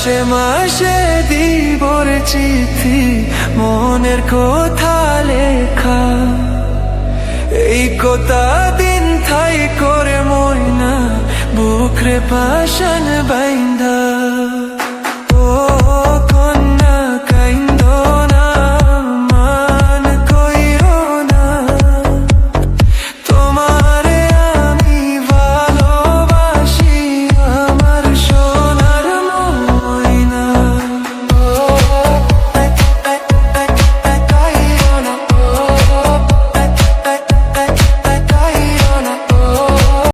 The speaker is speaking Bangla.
মাসে মাসে দিবর চিঠি, মনের কথা লেখা। এই কথা দিন থাই করে মইনা, বুকরে পাশান বাইন্ধা।